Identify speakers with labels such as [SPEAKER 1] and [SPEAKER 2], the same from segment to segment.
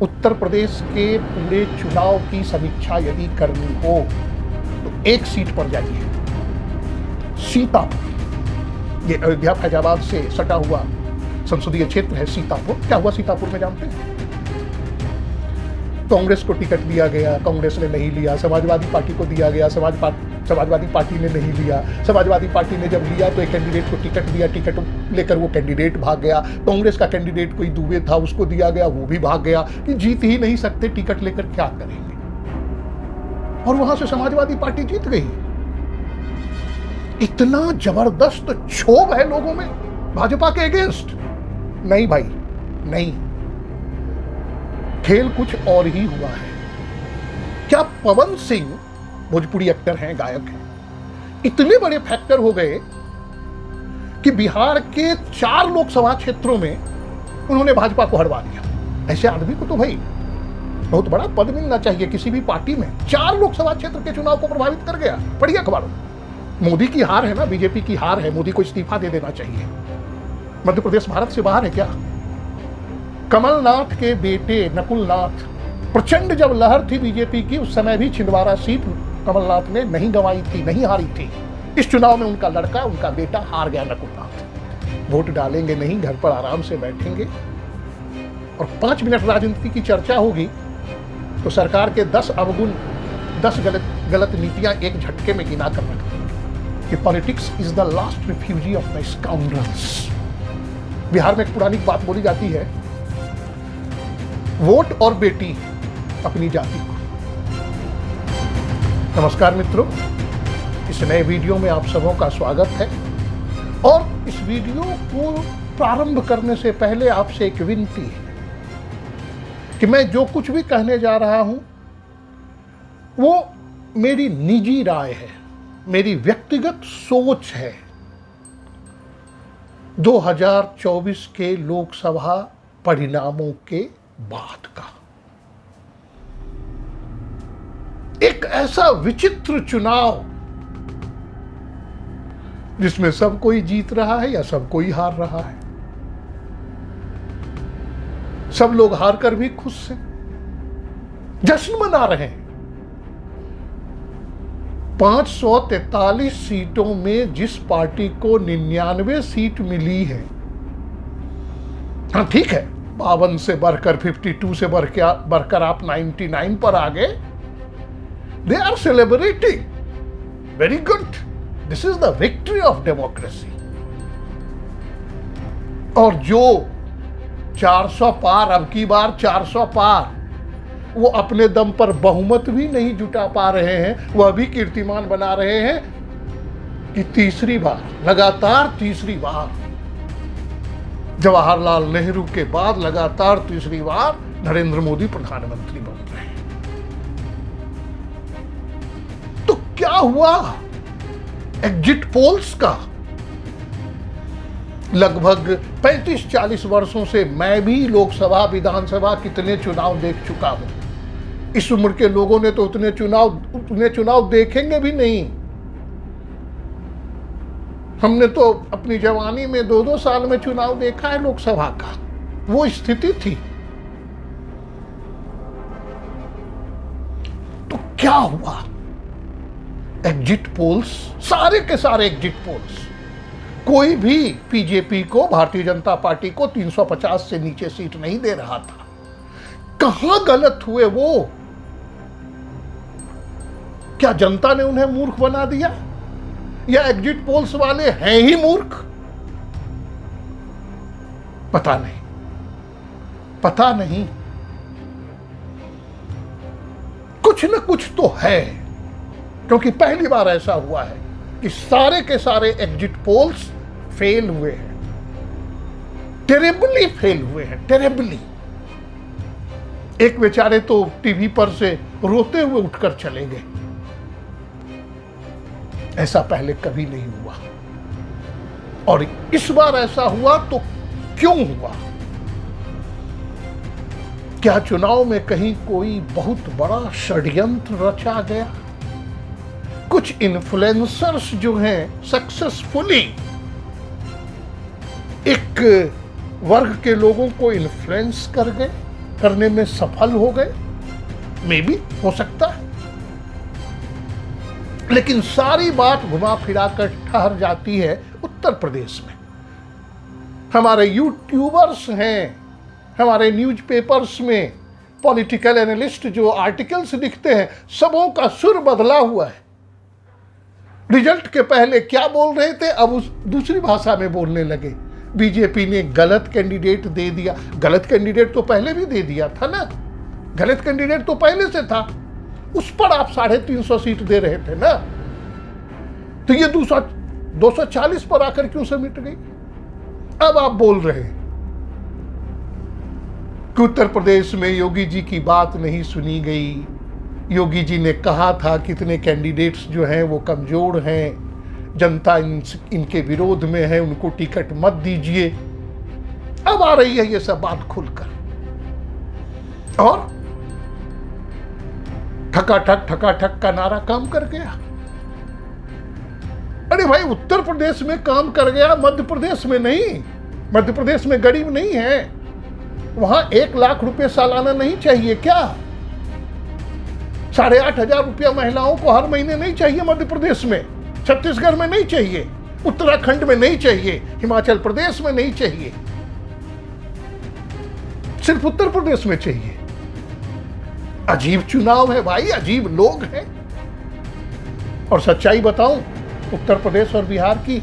[SPEAKER 1] उत्तर प्रदेश के पूरे चुनाव की समीक्षा यदि करनी हो तो एक सीट पर जाइए, सीतापुर। ये अयोध्या फैजाबाद से सटा हुआ संसदीय क्षेत्र है सीतापुर। क्या हुआ सीतापुर में जानते हैं? कांग्रेस को टिकट दिया गया, कांग्रेस ने नहीं लिया। समाजवादी पार्टी को दिया गया, समाजवादी पार्टी ने नहीं लिया। समाजवादी पार्टी ने जब लिया तो एक कैंडिडेट को टिकट दिया, टिकट लेकर वो कैंडिडेट भाग गया। कांग्रेस का कैंडिडेट कोई दुबे था, उसको दिया गया, वो भी भाग गया कि जीत ही नहीं सकते, टिकट लेकर क्या करेंगे। और वहां से समाजवादी पार्टी जीत गई। इतना जबरदस्त क्षोभ है लोगों में भाजपा के अगेंस्ट। नहीं भाई नहीं, खेल कुछ और ही हुआ है। क्या पवन सिंह, भोजपुरी एक्टर हैं, गायक हैं, इतने बड़े फैक्टर हो गए कि बिहार के 4 लोकसभा क्षेत्रों में उन्होंने भाजपा को हरवा दिया। ऐसे आदमी को तो भाई बहुत बड़ा पद मिलना चाहिए किसी भी पार्टी में। 4 लोकसभा क्षेत्र के चुनाव को प्रभावित कर गया। पढ़िए अखबारों। मोदी की हार है ना, बीजेपी की हार है। मोदी को इस्तीफा दे देना चाहिए। मध्य प्रदेश भारत से बाहर है क्या? कमलनाथ के बेटे नकुलनाथ, प्रचंड जब लहर थी बीजेपी की, उस समय भी छिंदवाड़ा सीट कमलनाथ ने नहीं गंवाई थी, नहीं हारी थी। इस चुनाव में उनका लड़का, उनका बेटा हार गया, नकुलनाथ। वोट डालेंगे नहीं, घर पर आराम से बैठेंगे और 5 मिनट राजनीति की चर्चा होगी तो सरकार के 10 अवगुण, 10 गलत नीतियां एक झटके में गिना कर रख देंगे कि politics is the last refugee of the scoundrels. Bihar में एक पुरानी बात बोली जाती है, वोट और बेटी अपनी जाति को। नमस्कार मित्रों, इस नए वीडियो में आप सबों का स्वागत है। और इस वीडियो को प्रारंभ करने से पहले आपसे एक विनती है कि मैं जो कुछ भी कहने जा रहा हूं वो मेरी निजी राय है, मेरी व्यक्तिगत सोच है। 2024 के लोकसभा परिणामों के बाद का एक ऐसा विचित्र चुनाव जिसमें सब कोई जीत रहा है या सब कोई हार रहा है। सब लोग हार कर भी खुश हैं, जश्न मना रहे हैं। 543 सीटों में जिस पार्टी को 99 सीट मिली है, हाँ ठीक है, 52 से बढ़कर 52 से बढ़कर आप 99 पर आ गए। They are celebrating, very good, this is the victory of democracy. और जो 400 पार, अब की बार 400 पार, वो अपने दम पर बहुमत भी नहीं जुटा पा रहे हैं, वह भी कीर्तिमान बना रहे हैं कि तीसरी बार, लगातार तीसरी बार, जवाहरलाल नेहरू के बाद लगातार तीसरी बार नरेंद्र मोदी प्रधानमंत्री बन रहे हैं। तो क्या हुआ? एग्जिट पोल्स का लगभग 35-40 वर्षों से मैं भी लोकसभा, विधानसभा कितने चुनाव देख चुका हूं। इस उम्र के लोगों ने तो उतने चुनाव देखेंगे भी नहीं। हमने तो अपनी जवानी में 2-2 साल में चुनाव देखा है लोकसभा का। वो स्थिति थी। तो क्या हुआ? एग्जिट पोल्स, सारे के सारे एग्जिट पोल्स, कोई भी बीजेपी को, भारतीय जनता पार्टी को 350 से नीचे सीट नहीं दे रहा था। कहां गलत हुए वो? क्या जनता ने उन्हें मूर्ख बना दिया या एग्जिट पोल्स वाले हैं ही मूर्ख? पता नहीं, पता नहीं। कुछ न कुछ तो है, क्योंकि पहली बार ऐसा हुआ है कि सारे के सारे एग्जिट पोल्स फेल हुए हैं, टेरेबली फेल हुए हैं, टेरेबली। एक बेचारे तो टीवी पर से रोते हुए उठकर चले गए। ऐसा पहले कभी नहीं हुआ, और इस बार ऐसा हुआ तो क्यों हुआ? क्या चुनाव में कहीं कोई बहुत बड़ा षड्यंत्र रचा गया? कुछ इन्फ्लुएंसर्स जो हैं सक्सेसफुली एक वर्ग के लोगों को इन्फ्लुएंस कर गए। करने में सफल हो गए, मे भी हो सकता है। लेकिन सारी बात घुमा फिरा कर ठहर जाती है उत्तर प्रदेश में। हमारे यूट्यूबर्स हैं, हमारे न्यूज़पेपर्स में पॉलिटिकल एनालिस्ट जो आर्टिकल्स लिखते हैं, सबों का सुर बदला हुआ है। रिजल्ट के पहले क्या बोल रहे थे, अब उस दूसरी भाषा में बोलने लगे। बीजेपी ने गलत कैंडिडेट दे दिया। गलत कैंडिडेट तो पहले भी दे दिया था ना, गलत कैंडिडेट तो पहले से था, उस पर आप 350 सीट दे रहे थे ना, तो ये 240 पर आकर क्यों से मिट गई। अब आप बोल रहे हैं कि उत्तर प्रदेश में योगी जी की बात नहीं सुनी गई, योगी जी ने कहा था कितने कैंडिडेट्स जो हैं वो कमजोर हैं, जनता इनके विरोध में है, उनको टिकट मत दीजिए। अब आ रही है ये सब बात खुलकर, और ठकाठक का नारा काम कर गया। अरे भाई, उत्तर प्रदेश में काम कर गया, मध्य प्रदेश में नहीं। मध्य प्रदेश में गरीब नहीं है, वहां 1 लाख रुपए सालाना नहीं चाहिए क्या? 8,500 रुपया महिलाओं को हर महीने नहीं चाहिए मध्य प्रदेश में? छत्तीसगढ़ में नहीं चाहिए, उत्तराखंड में नहीं चाहिए, हिमाचल प्रदेश में नहीं चाहिए, सिर्फ उत्तर प्रदेश में चाहिए। अजीब चुनाव है भाई, अजीब लोग हैं। और सच्चाई बताऊं, उत्तर प्रदेश और बिहार की,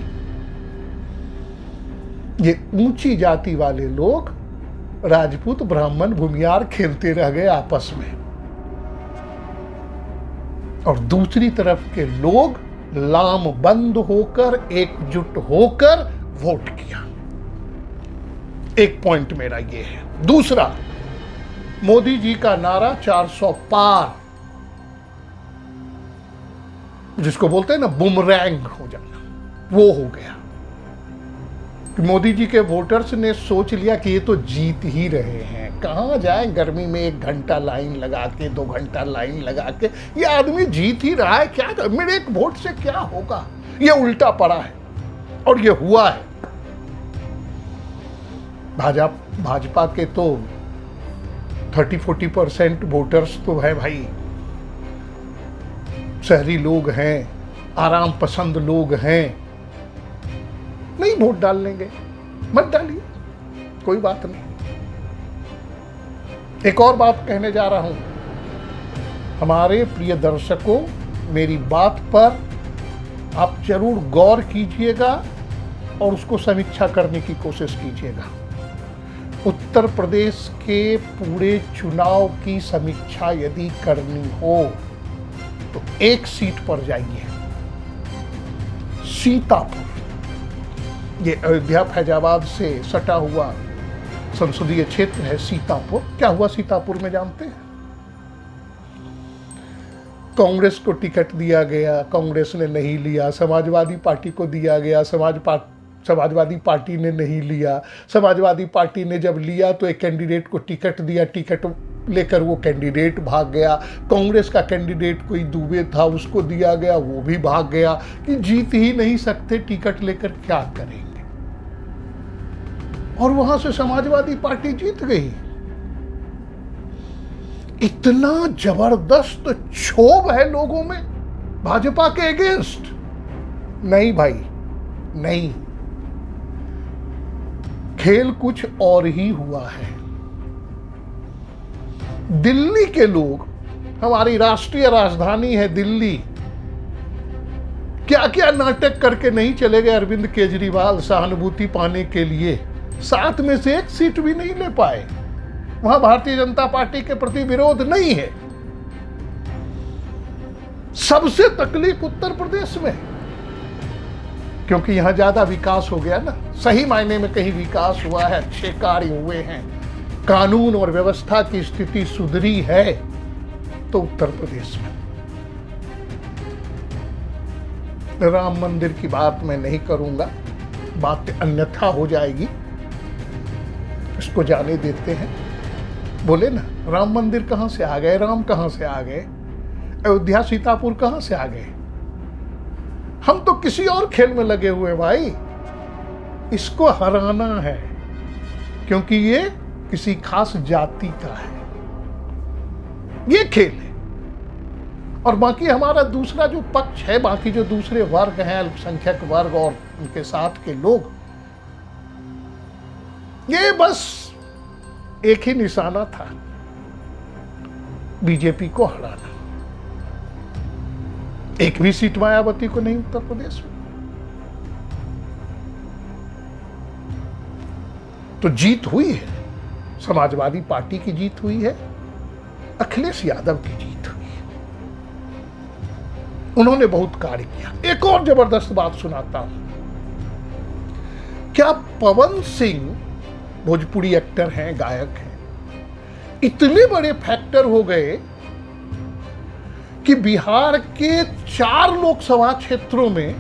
[SPEAKER 1] ये ऊंची जाति वाले लोग राजपूत ब्राह्मण भूमियार खेलते रह गए आपस में, और दूसरी तरफ के लोग लामबंद होकर एकजुट होकर वोट किया। एक पॉइंट मेरा ये है। दूसरा, मोदी जी का नारा 400 पार, जिसको बोलते हैं ना बुमरैंग हो जाना, वो हो गया। मोदी जी के वोटर्स ने सोच लिया कि ये तो जीत ही रहे हैं, कहां जाए गर्मी में 1 घंटा लाइन लगा के, 2 घंटा लाइन लगा के, ये आदमी जीत ही रहा है, क्या कर, मेरे एक वोट से क्या होगा। ये उल्टा पड़ा है, और ये हुआ है। भाजपा के तो 30-40% वोटर्स तो है भाई, शहरी लोग हैं, आराम पसंद लोग हैं, नहीं वोट डाल लेंगे, मत डालिए, कोई बात नहीं। एक और बात कहने जा रहा हूं, हमारे प्रिय दर्शकों, मेरी बात पर आप जरूर गौर कीजिएगा और उसको समीक्षा करने की कोशिश कीजिएगा। उत्तर प्रदेश के पूरे चुनाव की समीक्षा यदि करनी हो तो एक सीट पर जाइए, सीतापुर। ये अयोध्या फैजाबाद से सटा हुआ संसदीय क्षेत्र है सीतापुर। क्या हुआ सीतापुर में जानते हैं? कांग्रेस को टिकट दिया गया, कांग्रेस ने नहीं लिया। समाजवादी पार्टी को दिया गया, समाजवादी पार्टी ने नहीं लिया। समाजवादी पार्टी ने जब लिया तो एक कैंडिडेट को टिकट दिया, टिकट लेकर वो कैंडिडेट भाग गया। कांग्रेस का कैंडिडेट कोई दुबे था, उसको दिया गया, वो भी भाग गया। कि जीत ही नहीं सकते, टिकट लेकर क्या करेंगे। और वहां से समाजवादी पार्टी जीत गई। इतना जबरदस्त क्षोभ है लोगों में भाजपा के अगेंस्ट। नहीं भाई, नहीं, खेल कुछ और ही हुआ है। दिल्ली के लोग, हमारी राष्ट्रीय राजधानी है दिल्ली, क्या क्या नाटक करके नहीं चले गए अरविंद केजरीवाल सहानुभूति पाने के लिए। 7 में से 1 सीट भी नहीं ले पाए। वहां भारतीय जनता पार्टी के प्रति विरोध नहीं है। सबसे तकलीफ उत्तर प्रदेश में, क्योंकि यहां ज्यादा विकास हो गया ना, सही मायने में कहीं विकास हुआ है, अच्छे कार्य हुए हैं, कानून और व्यवस्था की स्थिति सुधरी है, तो उत्तर प्रदेश में। राम मंदिर की बात मैं नहीं करूंगा, बात अन्यथा हो जाएगी, इसको जाने देते हैं। बोले ना, राम मंदिर कहां से आ गए, राम कहां से आ गए, अयोध्या सीतापुर कहां से आ गए। हम तो किसी और खेल में लगे हुए भाई, इसको हराना है, क्योंकि ये किसी खास जाति का है, ये खेल है। और बाकी हमारा दूसरा जो पक्ष है, बाकी जो दूसरे वर्ग हैं, अल्पसंख्यक वर्ग और उनके साथ के लोग, ये बस एक ही निशाना था, बीजेपी को हराना। एक भी सीट मायावती को नहीं उत्तर प्रदेश में। तो जीत हुई है, समाजवादी पार्टी की जीत हुई है, अखिलेश यादव की जीत हुई है। उन्होंने बहुत कार्य किया। एक और जबरदस्त बात सुनाता हूं। क्या पवन सिंह भोजपुरी एक्टर हैं, गायक हैं, इतने बड़े फैक्टर हो गए कि बिहार के 4 लोकसभा क्षेत्रों में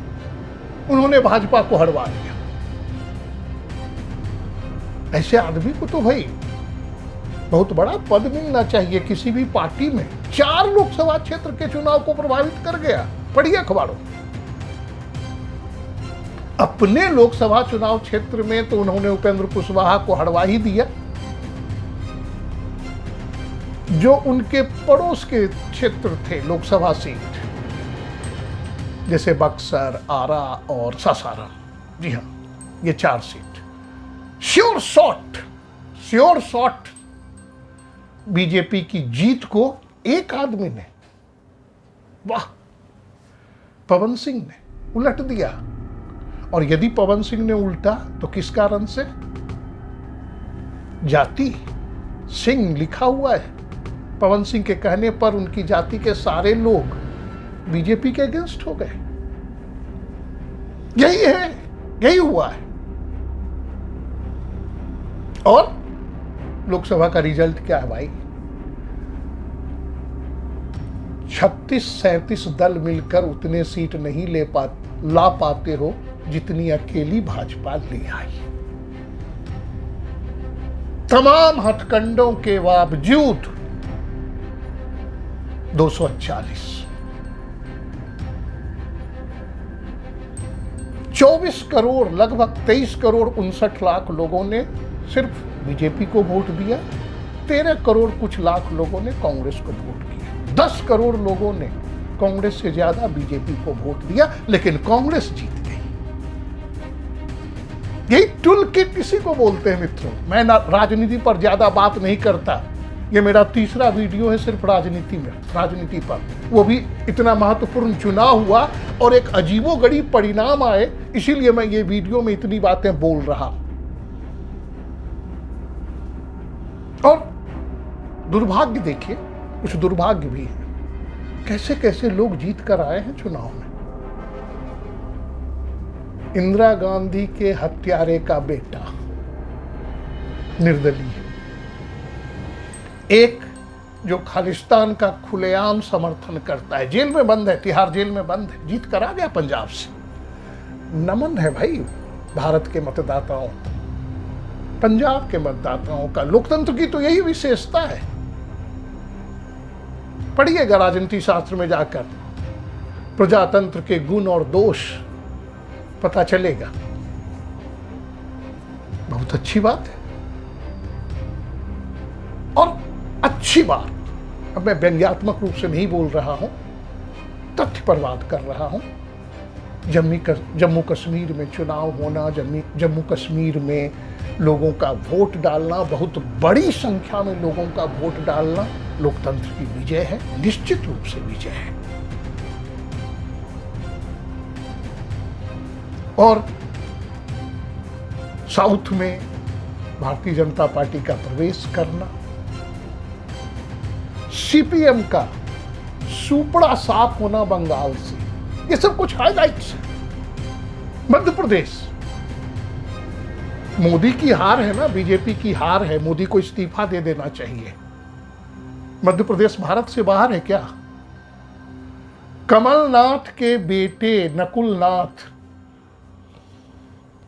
[SPEAKER 1] उन्होंने भाजपा को हरवा दिया। ऐसे आदमी को तो भाई बहुत बड़ा पद मिलना चाहिए किसी भी पार्टी में। 4 लोकसभा क्षेत्र के चुनाव को प्रभावित कर गया। पढ़िए अखबारों। अपने लोकसभा चुनाव क्षेत्र में तो उन्होंने उपेंद्र कुशवाहा को हरवा ही दिया, जो उनके पड़ोस के क्षेत्र थे लोकसभा सीट, जैसे बक्सर, आरा और सासाराम। जी हां, ये 4 सीट श्योर शॉट बीजेपी की जीत को एक आदमी ने, वाह, पवन सिंह ने उलट दिया। और यदि पवन सिंह ने उल्टा तो किस कारण से? जाति सिंह लिखा हुआ है। पवन सिंह के कहने पर उनकी जाति के सारे लोग बीजेपी के अगेंस्ट हो गए। यही है, यही हुआ है। और लोकसभा का रिजल्ट क्या है भाई? 36-37 दल मिलकर उतने सीट नहीं ला पाते हो जितनी अकेली भाजपा ले आई। तमाम हथकंडों के बावजूद 240, 24 करोड़, लगभग 23 करोड़ 59 लाख लोगों ने सिर्फ बीजेपी को वोट दिया। 13 करोड़ कुछ लाख लोगों ने कांग्रेस को वोट दिया। 10 करोड़ लोगों ने कांग्रेस से ज्यादा बीजेपी को वोट दिया, लेकिन कांग्रेस जीत गई। यही टूल किट इसी को बोलते हैं मित्रों। मैं राजनीति पर ज्यादा बात नहीं करता। ये मेरा तीसरा वीडियो है सिर्फ राजनीति पर, वो भी इतना महत्वपूर्ण चुनाव हुआ और एक अजीबोगरीब परिणाम आए, इसीलिए मैं ये वीडियो में इतनी बातें बोल रहा हूं। और दुर्भाग्य देखिए, कुछ दुर्भाग्य भी है। कैसे कैसे लोग जीत कर आए हैं चुनाव में। इंदिरा गांधी के हत्यारे का बेटा निर्दलीय, एक जो खालिस्तान का खुलेआम समर्थन करता है, जेल में बंद है, तिहाड़ जेल में बंद है, जीत कर आ गया पंजाब से। नमन है भाई भारत के मतदाताओं, पंजाब के मतदाताओं का। लोकतंत्र की तो यही विशेषता है। पढ़िएगा राजनीति शास्त्र में जाकर, प्रजातंत्र के गुण और दोष पता चलेगा। बहुत अच्छी बात है। और अच्छी बात, अब मैं व्यंग्यात्मक रूप से नहीं बोल रहा हूं, तथ्य पर बात कर रहा हूं। जम्मू कश्मीर में चुनाव होना, जम्मू कश्मीर में लोगों का वोट डालना, बहुत बड़ी संख्या में लोगों का वोट डालना लोकतंत्र की विजय है, निश्चित रूप से विजय है। और साउथ में भारतीय जनता पार्टी का प्रवेश करना, सीपीएम का सुपड़ा साफ होना बंगाल से, ये सब कुछ हाइलाइट्स है। मध्य प्रदेश, मोदी की हार है ना, बीजेपी की हार है। मोदी को इस्तीफा दे देना चाहिए। मध्य प्रदेश भारत से बाहर है क्या? कमलनाथ के बेटे नकुलनाथ,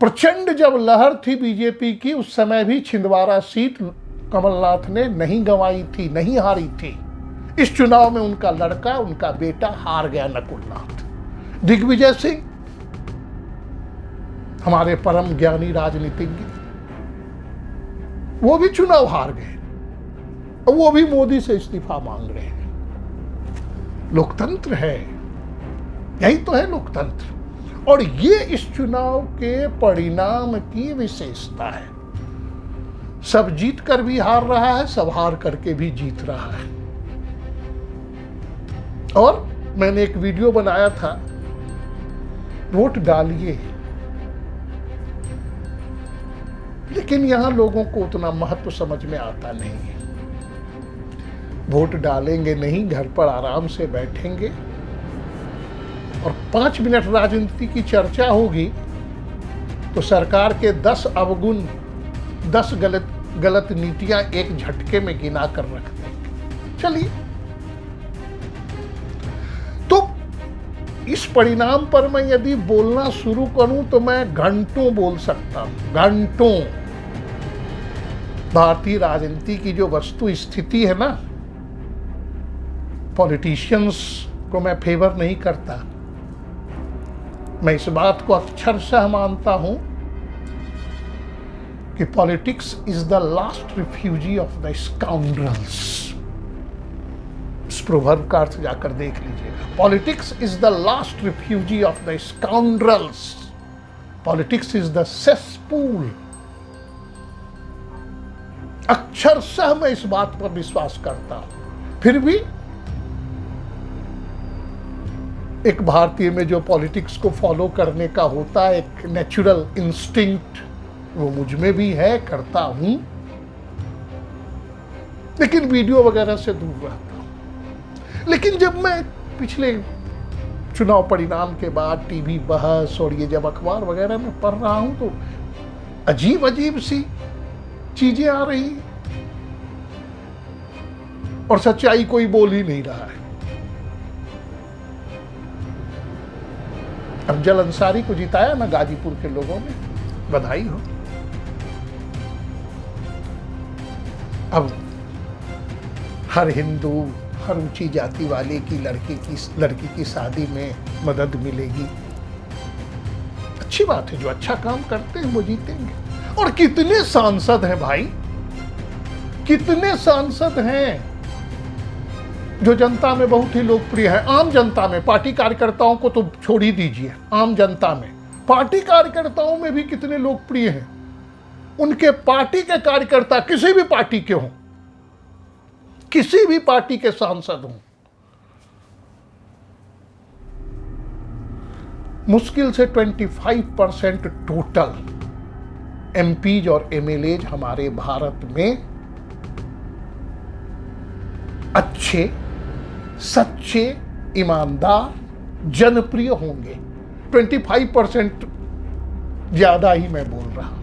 [SPEAKER 1] प्रचंड जब लहर थी बीजेपी की, उस समय भी छिंदवाड़ा सीट कमलनाथ ने नहीं गंवाई थी, नहीं हारी थी। इस चुनाव में उनका लड़का, उनका बेटा हार गया, नकुलनाथ। दिग्विजय सिंह, हमारे परम ज्ञानी राजनीतिज्ञ, वो भी चुनाव हार गए और वो भी मोदी से इस्तीफा मांग रहे हैं। लोकतंत्र है, यही तो है लोकतंत्र। और ये इस चुनाव के परिणाम की विशेषता है। सब जीत कर भी हार रहा है, सब हार करके भी जीत रहा है। और मैंने एक वीडियो बनाया था, वोट डालिए, लेकिन यहां लोगों को उतना महत्व समझ में आता नहीं है। वोट डालेंगे नहीं, घर पर आराम से बैठेंगे और 5 मिनट राजनीति की चर्चा होगी तो सरकार के 10 अवगुण, 10 गलत नीतियां एक झटके में गिना कर रख देंगे। चलिए, तो इस परिणाम पर मैं यदि बोलना शुरू करूं तो मैं घंटों बोल सकता हूं, घंटों। भारतीय राजनीति की जो वस्तु स्थिति है ना, पॉलिटिशियंस को मैं फेवर नहीं करता। मैं इस बात को अक्षरशः मानता हूं कि politics is the last refugee of the scoundrels. इस प्रोवर्ब का अर्थ जाकर देख लीजिएगा। Politics is the last refugee of the scoundrels. Politics is the cesspool. अक्षरशः मैं इस बात पर विश्वास करता हूं। फिर भी एक भारतीय में जो पॉलिटिक्स को फॉलो करने का होता है, एक नेचुरल इंस्टिंक्ट, वो मुझ में भी है, करता हूं, लेकिन वीडियो वगैरह से दूर रहता हूं। लेकिन जब मैं पिछले चुनाव परिणाम के बाद टीवी बहस और ये जब अखबार वगैरह में पढ़ रहा हूं तो अजीब अजीब सी चीजें आ रही हैं और सच्चाई कोई बोल ही नहीं रहा है। अफजल अंसारी को जिताया ना गाजीपुर के लोगों ने, बधाई हो। अब हर हिंदू, हर ऊंची जाति वाले की लड़की की शादी में मदद मिलेगी। अच्छी बात है, जो अच्छा काम करते हैं वो जीतेंगे। और कितने सांसद हैं भाई, कितने सांसद हैं जो जनता में बहुत ही लोकप्रिय है। आम जनता में, पार्टी कार्यकर्ताओं को तो छोड़ ही दीजिए, आम जनता में, पार्टी कार्यकर्ताओं में भी कितने लोकप्रिय हैं। उनके पार्टी के कार्यकर्ता किसी भी पार्टी के हों, किसी भी पार्टी के सांसद हों, मुश्किल से 25% टोटल एमपीज और एमएलएज हमारे भारत में अच्छे, सच्चे, ईमानदार, जनप्रिय होंगे। 25% ज्यादा ही मैं बोल रहा हूं।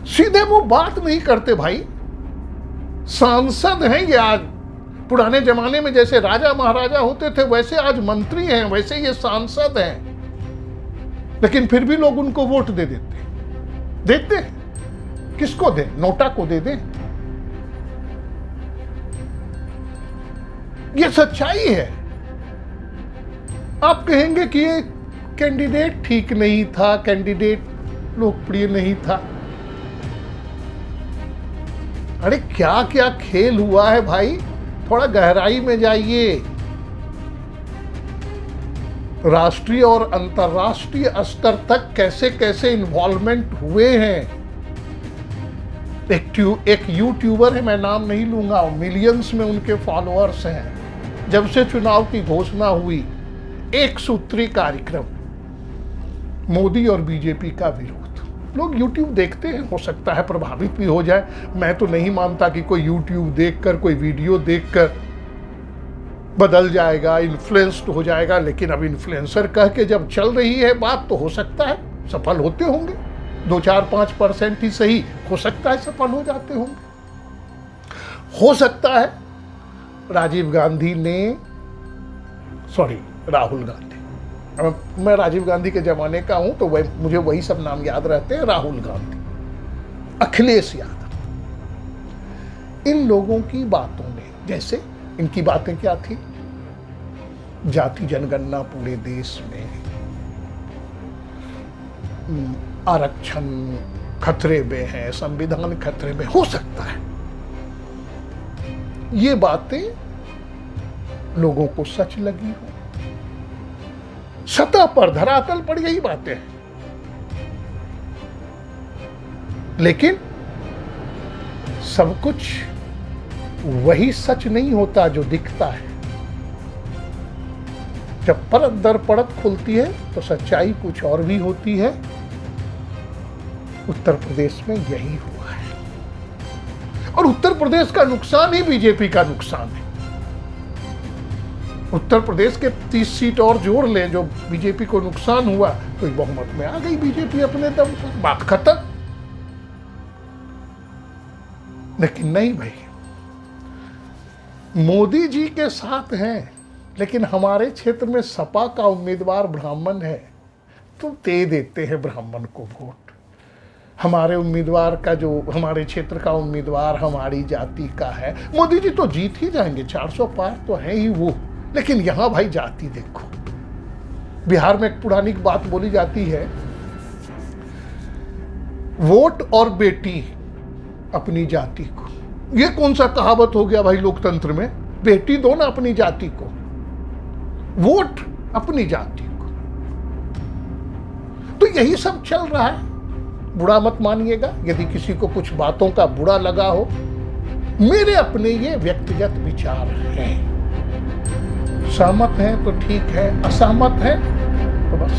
[SPEAKER 1] सीधे वो बात नहीं करते भाई। सांसद हैं ये आज, पुराने जमाने में जैसे राजा महाराजा होते थे वैसे आज मंत्री हैं, वैसे ये सांसद हैं, लेकिन फिर भी लोग उनको वोट दे देते हैं। किसको दें? नोटा को दे दें। ये सच्चाई है। आप कहेंगे कि ये कैंडिडेट ठीक नहीं था, कैंडिडेट लोकप्रिय नहीं था। अरे क्या क्या खेल हुआ है भाई, थोड़ा गहराई में जाइए। राष्ट्रीय और अंतर्राष्ट्रीय स्तर तक कैसे कैसे इन्वॉल्वमेंट हुए हैं। एक यूट्यूबर है, मैं नाम नहीं लूंगा, मिलियंस में उनके फॉलोअर्स हैं। जब से चुनाव की घोषणा हुई, एक सूत्री कार्यक्रम, मोदी और बीजेपी का विरोध। लोग यूट्यूब देखते हैं, हो सकता है प्रभावित भी हो जाए। मैं तो नहीं मानता कि कोई यूट्यूब देखकर, कोई वीडियो देखकर बदल जाएगा, इन्फ्लुएंस्ड हो जाएगा। लेकिन अब इन्फ्लुएंसर कह के जब चल रही है बात, तो हो सकता है सफल होते होंगे। 2-4-5% ही सही, हो सकता है सफल हो जाते होंगे। हो सकता है राहुल गांधी, मैं राजीव गांधी के जमाने का हूं तो मुझे वही सब नाम याद रहते हैं। राहुल गांधी, अखिलेश यादव, इन लोगों की बातों ने, जैसे इनकी बातें क्या थी, जाति जनगणना पूरे देश में, आरक्षण खतरे में है, संविधान खतरे में हो सकता है। ये बातें लोगों को सच लगी हो, सतह पर धरातल पर यही बातें हैं, लेकिन सब कुछ वही सच नहीं होता जो दिखता है। जब परत दर परत खुलती है तो सच्चाई कुछ और भी होती है। उत्तर प्रदेश में यही हुआ है, और उत्तर प्रदेश का नुकसान ही बीजेपी का नुकसान है। उत्तर प्रदेश के 30 सीट और जोड़ लें जो बीजेपी को नुकसान हुआ, तो बहुमत में आ गई बीजेपी अपने दम पर, बात खत्म। लेकिन नहीं भाई, मोदी जी के साथ हैं, लेकिन हमारे क्षेत्र में सपा का उम्मीदवार ब्राह्मण है, तो दे देते हैं ब्राह्मण को वोट। हमारे उम्मीदवार का, जो हमारे क्षेत्र का उम्मीदवार हमारी जाति का है, मोदी जी तो जीत ही जाएंगे, 400 पार तो है ही वो। लेकिन यहां भाई जाति देखो, बिहार में एक पुरानी बात बोली जाती है, वोट और बेटी अपनी जाति को। ये कौन सा कहावत हो गया भाई लोकतंत्र में? बेटी दो ना अपनी जाति को, वोट अपनी जाति को। तो यही सब चल रहा है। बुरा मत मानिएगा यदि किसी को कुछ बातों का बुरा लगा हो, मेरे अपने ये व्यक्तिगत विचार हैं। सहमत हैं तो ठीक है, असहमत हैं तो बस